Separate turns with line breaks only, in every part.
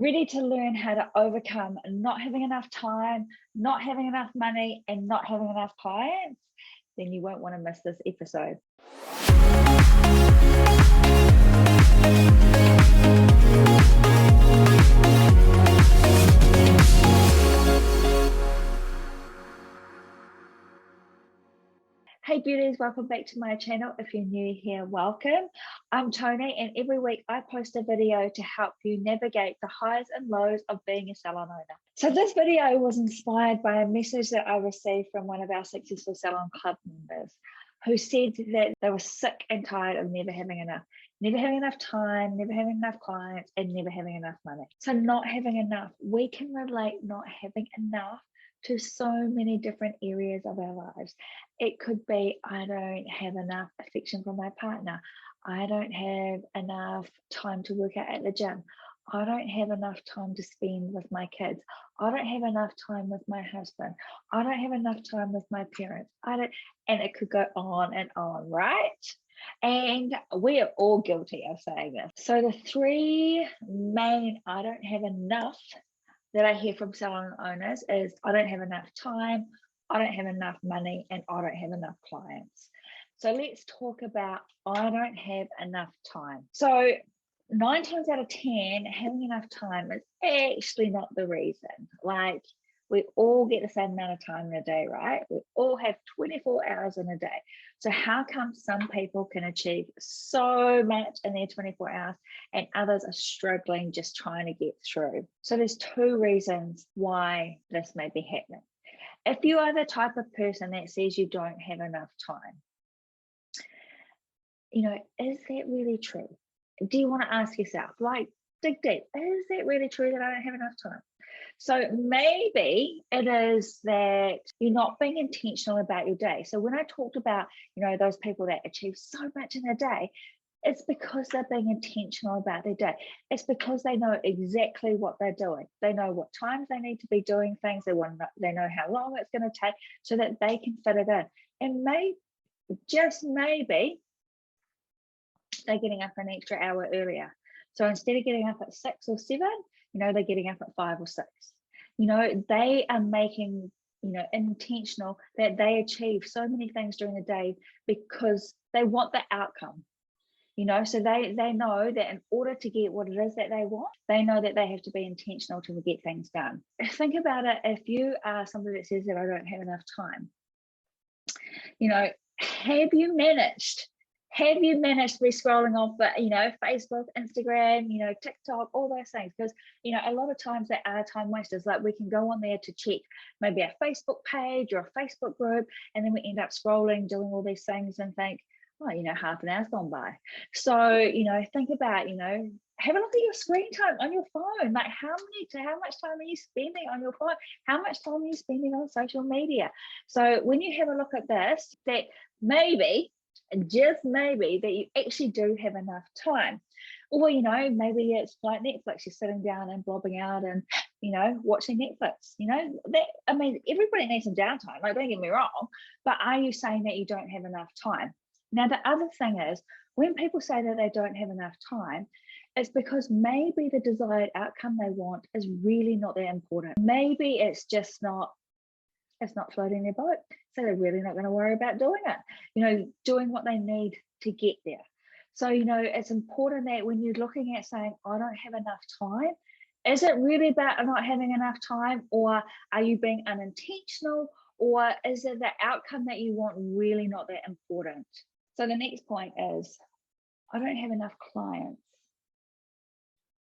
Ready to learn how to overcome not having enough time, not having enough money, and not having enough clients? Then you won't want to miss this episode. Hey beauties, welcome back to my channel. If you're new here, welcome. I'm Tony, and every week I post a video to help you navigate the highs and lows of being a salon owner. So this video was inspired by a message that I received from one of our Successful Salon Club members who said that they were sick and tired of never having enough time, never having enough clients, and never having enough money. So not having enough, we can relate not having enough to so many different areas of our lives. It could be, I don't have enough affection from my partner. I don't have enough time to work out at the gym. I don't have enough time to spend with my kids. I don't have enough time with my husband. I don't have enough time with my parents. And it could go on and on, right? And we are all guilty of saying this. So the three main I don't have enough that I hear from salon owners is I don't have enough time, I don't have enough money, and I don't have enough clients. So let's talk about I don't have enough time. So 9 times out of 10, having enough time is actually not the reason. Like, we all get the same amount of time in a day, right? We all have 24 hours in a day. So how come some people can achieve so much in their 24 hours and others are struggling just trying to get through? So there's two reasons why this may be happening. If you are the type of person that says you don't have enough time, is that really true? Do you want to ask yourself, like, dig deep, is that really true that I don't have enough time? So maybe it is that you're not being intentional about your day. So when I talked about, those people that achieve so much in a day, it's because they're being intentional about their day. It's because they know exactly what they're doing. They know what times they need to be doing things. They know how long it's going to take so that they can fit it in. And just maybe, they're getting up an extra hour earlier. So instead of getting up at 6 or 7, they're getting up at 5 or 6. They are making, intentional that they achieve so many things during the day because they want the outcome. So they know that in order to get what it is that they want, they know that they have to be intentional to get things done. Think about it. If you are somebody that says that I don't have enough time, have you managed to be scrolling off, Facebook, Instagram, TikTok, all those things? Because, a lot of times they are time wasters. Like, we can go on there to check maybe a Facebook page or a Facebook group, and then we end up scrolling, doing all these things and think, oh, half an hour's gone by. So, think about, have a look at your screen time on your phone. Like, how much time are you spending on your phone? How much time are you spending on social media? So when you have a look at this, that maybe, just maybe, that you actually do have enough time. Or, maybe it's like Netflix, you're sitting down and blobbing out and, watching Netflix. Everybody needs some downtime, like, don't get me wrong, but are you saying that you don't have enough time? Now, the other thing is, when people say that they don't have enough time, it's because maybe the desired outcome they want is really not that important. Maybe it's just not floating their boat. So they're really not going to worry about doing it, doing what they need to get there. So, it's important that when you're looking at saying, I don't have enough time, is it really about not having enough time, or are you being unintentional, or is it the outcome that you want really not that important? So the next point is, I don't have enough clients.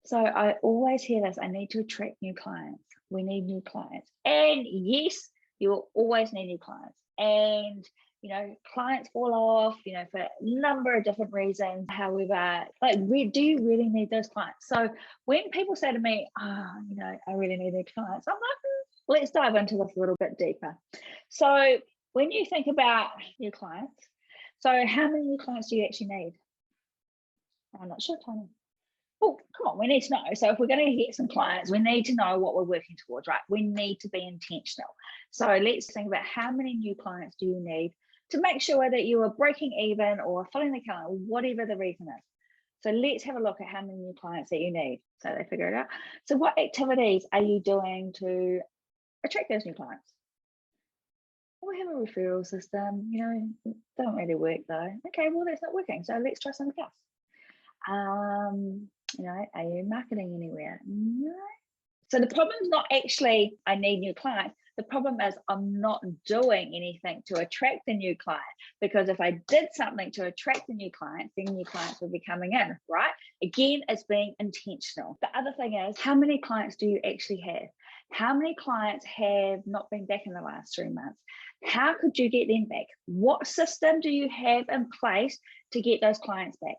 So I always hear this, I need to attract new clients. We need new clients. And yes, you will always need new clients. And, clients fall off, for a number of different reasons. However, do you really need those clients? So when people say to me, I really need new clients, I'm like, let's dive into this a little bit deeper. So when you think about new clients, so how many new clients do you actually need? I'm not sure, Tony. Well, come on, we need to know. So if we're going to get some clients, we need to know what we're working towards, right? We need to be intentional. So let's think about how many new clients do you need to make sure that you are breaking even or filling the calendar, whatever the reason is. So let's have a look at how many new clients that you need. So they figure it out. So what activities are you doing to attract those new clients? We have a referral system, you know, don't really work though. Okay, well, that's not working. So let's try something else. You know, are you marketing anywhere? No. So the problem's not actually I need new clients. The problem is I'm not doing anything to attract the new client, because if I did something to attract the new clients, then new clients would be coming in, right? Again, it's being intentional. The other thing is, how many clients do you actually have? How many clients have not been back in the last 3 months? How could you get them back? What system do you have in place to get those clients back?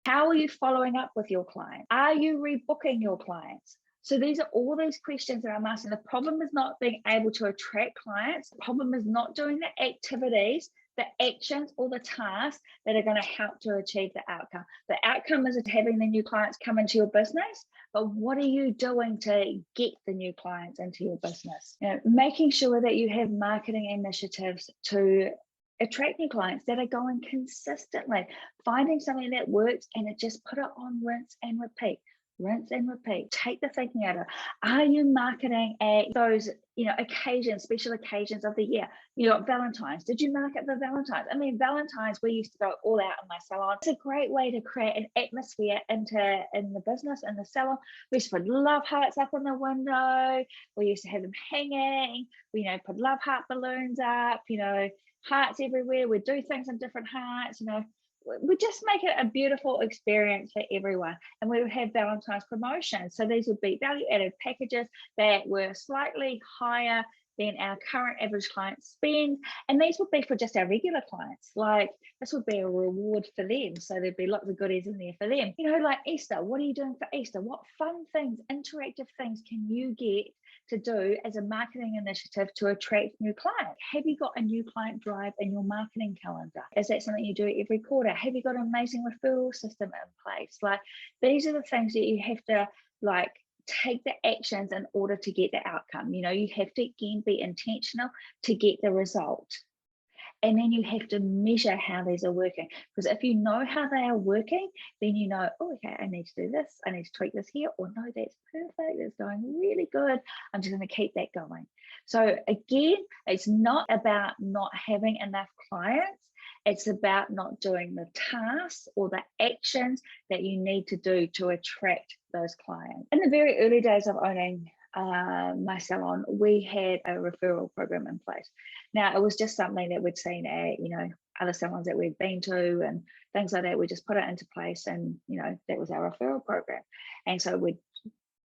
How are you following up with your clients? Are you rebooking your clients? So these are all these questions that I'm asking. The problem is not being able to attract clients. The problem is not doing the activities, the actions, or the tasks that are going to help to achieve the outcome. The outcome is having the new clients come into your business, but what are you doing to get the new clients into your business? You know, making sure that you have marketing initiatives to attract new clients that are going consistently, finding something that works and just put it on rinse and repeat. Rinse and repeat. Take the thinking out of it. Are you marketing at those, you know, occasions, special occasions of the year? You know, Valentine's. Did you market for Valentine's? I mean, Valentine's, we used to go all out in my salon. It's a great way to create an atmosphere in the business, in the salon. We used to put love hearts up in the window. We used to have them hanging. We, you know, put love heart balloons up, you know, hearts everywhere. We do things in different hearts, you know. We just make it a beautiful experience for everyone. And we would have Valentine's promotions. So these would be value-added packages that were slightly higher than our current average client spend. And these would be for just our regular clients. Like this would be a reward for them. So there'd be lots of goodies in there for them. You know, like Easter, what are you doing for Easter? What fun things, interactive things can you get to do as a marketing initiative to attract new clients? Have you got a new client drive in your marketing calendar? Is that something you do every quarter? Have you got an amazing referral system in place? Like these are the things that you have to like take the actions in order to get the outcome. You know, you have to again be intentional to get the result. And then you have to measure how these are working. Because if you know how they are working, then you know, oh, okay, I need to do this. I need to tweak this here. Or no, that's perfect. It's going really good. I'm just going to keep that going. So again, it's not about not having enough clients. It's about not doing the tasks or the actions that you need to do to attract those clients. In the very early days of owning my salon, we had a referral program in place. Now it was just something that we'd seen at, you know, other salons that we'd been to and things like that. We just put it into place, and you know, that was our referral program. And so we'd,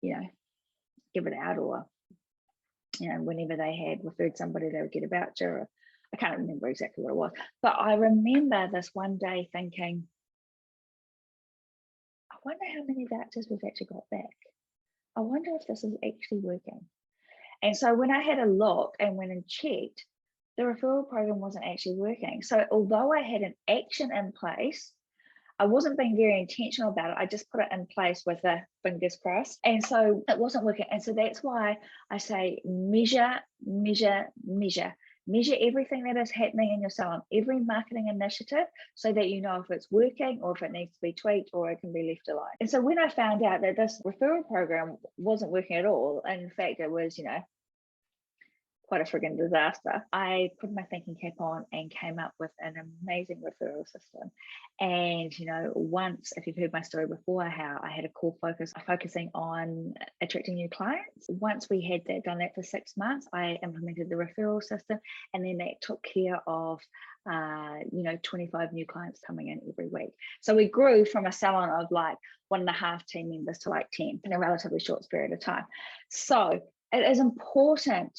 you know, give it out, or you know, whenever they had referred somebody, they would get a voucher. Or, I can't remember exactly what it was, but I remember this one day thinking, I wonder how many vouchers we've actually got back. I wonder if this is actually working. And so when I had a look and went and checked, the referral program wasn't actually working. So although I had an action in place, I wasn't being very intentional about it. I just put it in place with the fingers crossed. And so it wasn't working. And so that's why I say measure, measure, measure. Measure everything that is happening in your salon, every marketing initiative, so that you know if it's working or if it needs to be tweaked or it can be left alone. And so when I found out that this referral program wasn't working at all, and in fact it was, you know, quite a friggin' disaster, I put my thinking cap on and came up with an amazing referral system. And you know, once, if you've heard my story before, how I had a core focus focusing on attracting new clients, once we had done that for 6 months, I implemented the referral system, and then that took care of you know, 25 new clients coming in every week. So we grew from a salon of like 1.5 team members to like 10 in a relatively short period of time. So it is important.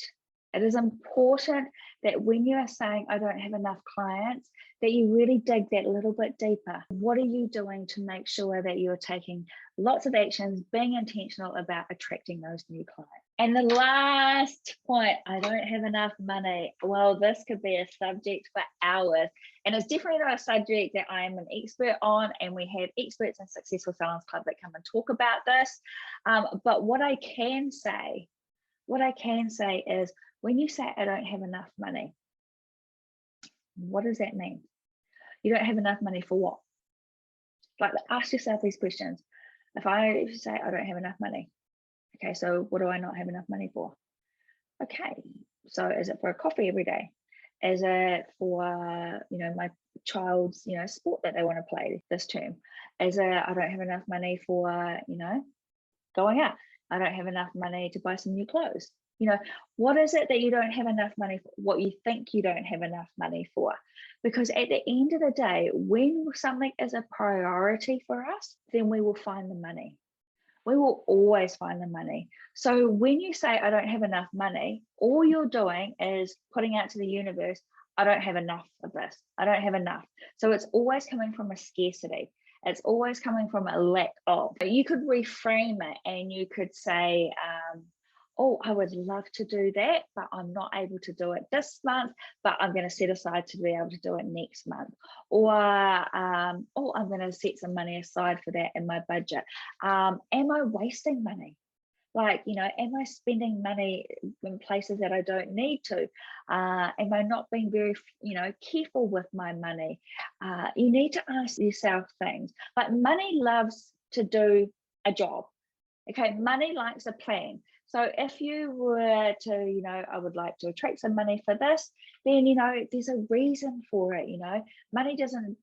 It is important that when you are saying, I don't have enough clients, that you really dig that little bit deeper. What are you doing to make sure that you're taking lots of actions, being intentional about attracting those new clients? And the last point, I don't have enough money. Well, this could be a subject for hours. And it's definitely not a subject that I am an expert on. And we have experts in Successful Salons Club that come and talk about this. But what I can say is, when you say I don't have enough money, what does that mean? You don't have enough money for what? Like, ask yourself these questions. If I say I don't have enough money, okay, so what do I not have enough money for? Okay, so is it for a coffee every day? Is it for, my child's, sport that they want to play this term? Is it, I don't have enough money for, going out? I don't have enough money to buy some new clothes. What is it that you don't have enough money for? What you think you don't have enough money for? Because at the end of the day, when something is a priority for us, then we will find the money. We will always find the money. So when you say, I don't have enough money, all you're doing is putting out to the universe, I don't have enough of this. I don't have enough. So it's always coming from a scarcity. It's always coming from a lack of. You could reframe it and you could say, oh, I would love to do that, but I'm not able to do it this month, but I'm going to set aside to be able to do it next month. Or, oh, I'm going to set some money aside for that in my budget. Am I wasting money? Like, am I spending money in places that I don't need to? Am I not being very, careful with my money? You need to ask yourself things. Like, money loves to do a job. Okay, money likes a plan. So if you were to, I would like to attract some money for this, then, there's a reason for it. Money doesn't,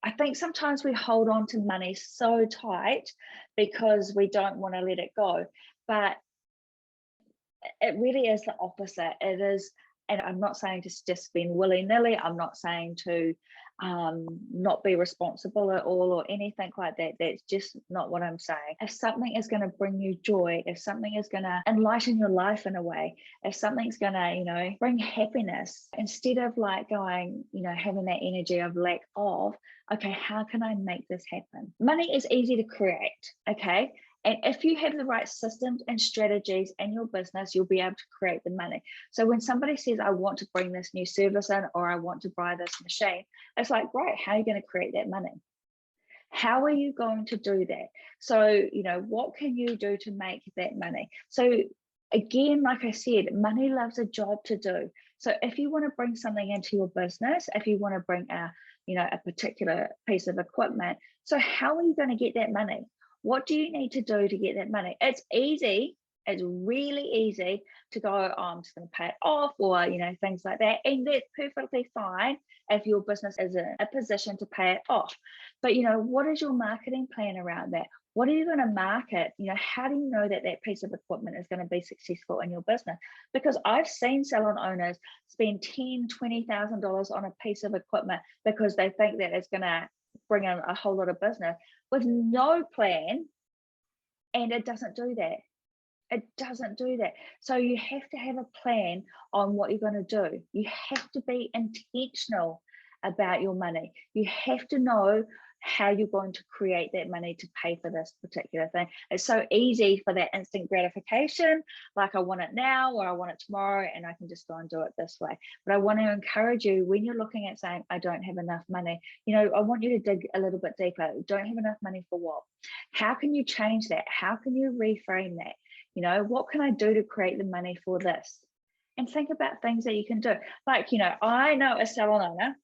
I think sometimes we hold on to money so tight because we don't want to let it go. But it really is the opposite. It is, and I'm not saying to just spend willy-nilly. I'm not saying to not be responsible at all or anything like that. That's just not what I'm saying. If something is going to bring you joy, if something is going to enlighten your life in a way, if something's going to, bring happiness, instead of like going, having that energy of lack of, okay, how can I make this happen? Money is easy to create, okay? And if you have the right systems and strategies in your business, you'll be able to create the money. So when somebody says, I want to bring this new service in, or I want to buy this machine, it's like, great, how are you going to create that money? How are you going to do that? So, what can you do to make that money? So again, like I said, money loves a job to do. So if you want to bring something into your business, if you want to bring a particular piece of equipment, so how are you going to get that money? What do you need to do to get that money? It's easy. It's really easy to go, oh, I'm just going to pay it off, or, things like that. And that's perfectly fine if your business is in a position to pay it off. But, what is your marketing plan around that? What are you going to market? How do you know that that piece of equipment is going to be successful in your business? Because I've seen salon owners spend $10,000, $20,000 on a piece of equipment because they think that it's going to bring in a whole lot of business with no plan, and it doesn't do that. It doesn't do that. So you have to have a plan on what you're going to do. You have to be intentional about your money. You have to know how you're going to create that money to pay for this particular thing. It's so easy for that instant gratification, like I want it now or I want it tomorrow and I can just go and do it this way. But I want to encourage you, when you're looking at saying, I don't have enough money, I want you to dig a little bit deeper. Don't have enough money for what? How can you change that? How can you reframe that? What can I do to create the money for this? And think about things that you can do. Like, I know a salon owner.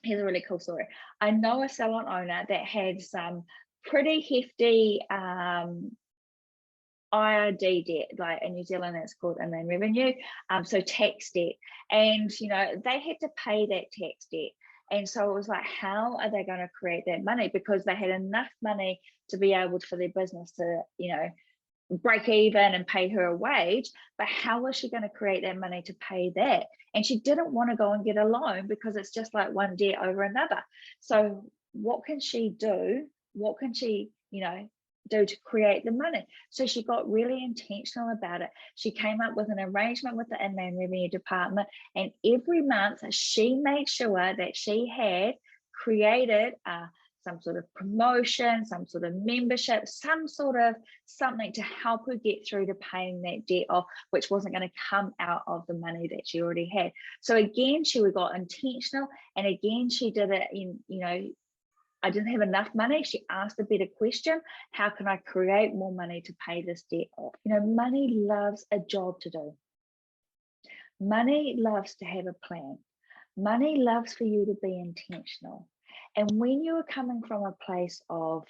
Here's a really cool story. I know a salon owner that had some pretty hefty IRD debt, like in New Zealand it's called inland revenue, so tax debt. And they had to pay that tax debt. And so it was like, how are they going to create that money? Because they had enough money to be able for their business to, break even and pay her a wage, but how was she going to create that money to pay that? And she didn't want to go and get a loan because it's just like one debt over another. So what can she do? What can she, do to create the money? So she got really intentional about it. She came up with an arrangement with the Inland Revenue Department, and every month she made sure that she had created some sort of promotion, some sort of membership, some sort of something to help her get through to paying that debt off, which wasn't going to come out of the money that she already had. So again, she got intentional, and again, she did it in, I didn't have enough money. She asked a better question. How can I create more money to pay this debt off? Money loves a job to do. Money loves to have a plan. Money loves for you to be intentional. And when you are coming from a place of,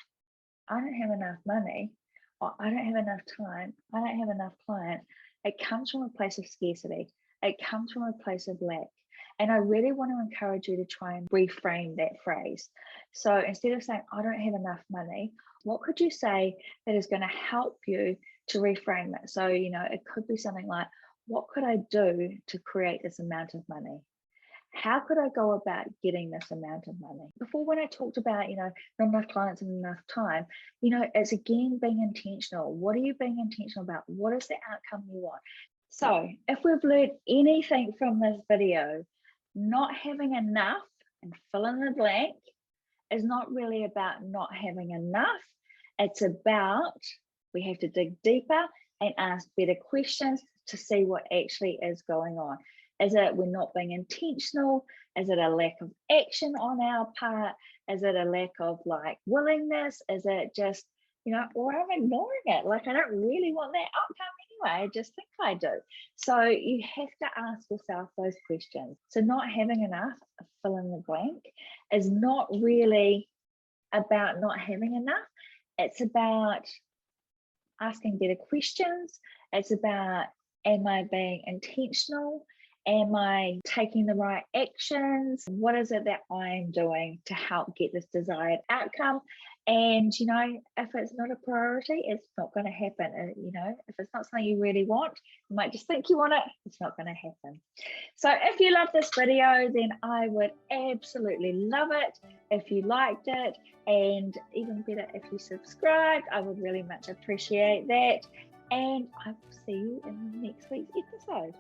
I don't have enough money, or I don't have enough time, I don't have enough clients, it comes from a place of scarcity. It comes from a place of lack. And I really want to encourage you to try and reframe that phrase. So instead of saying, I don't have enough money, what could you say that is going to help you to reframe it? So, it could be something like, what could I do to create this amount of money? How could I go about getting this amount of money? Before, when I talked about, not enough clients and enough time, it's again being intentional. What are you being intentional about? What is the outcome you want? So if we've learned anything from this video, not having enough and fill in the blank is not really about not having enough. It's about, we have to dig deeper and ask better questions to see what actually is going on. Is it we're not being intentional? Is it a lack of action on our part? Is it a lack of willingness? Is it just, or I'm ignoring it? I don't really want that outcome anyway. I just think I do. So you have to ask yourself those questions. So not having enough, fill in the blank, is not really about not having enough. It's about asking better questions. It's about, am I being intentional? Am I taking the right actions? What is it that I'm doing to help get this desired outcome? And, if it's not a priority, it's not going to happen. If it's not something you really want, you might just think you want it, it's not going to happen. So if you love this video, then I would absolutely love it if you liked it, and even better if you subscribed. I would really much appreciate that. And I will see you in next week's episode.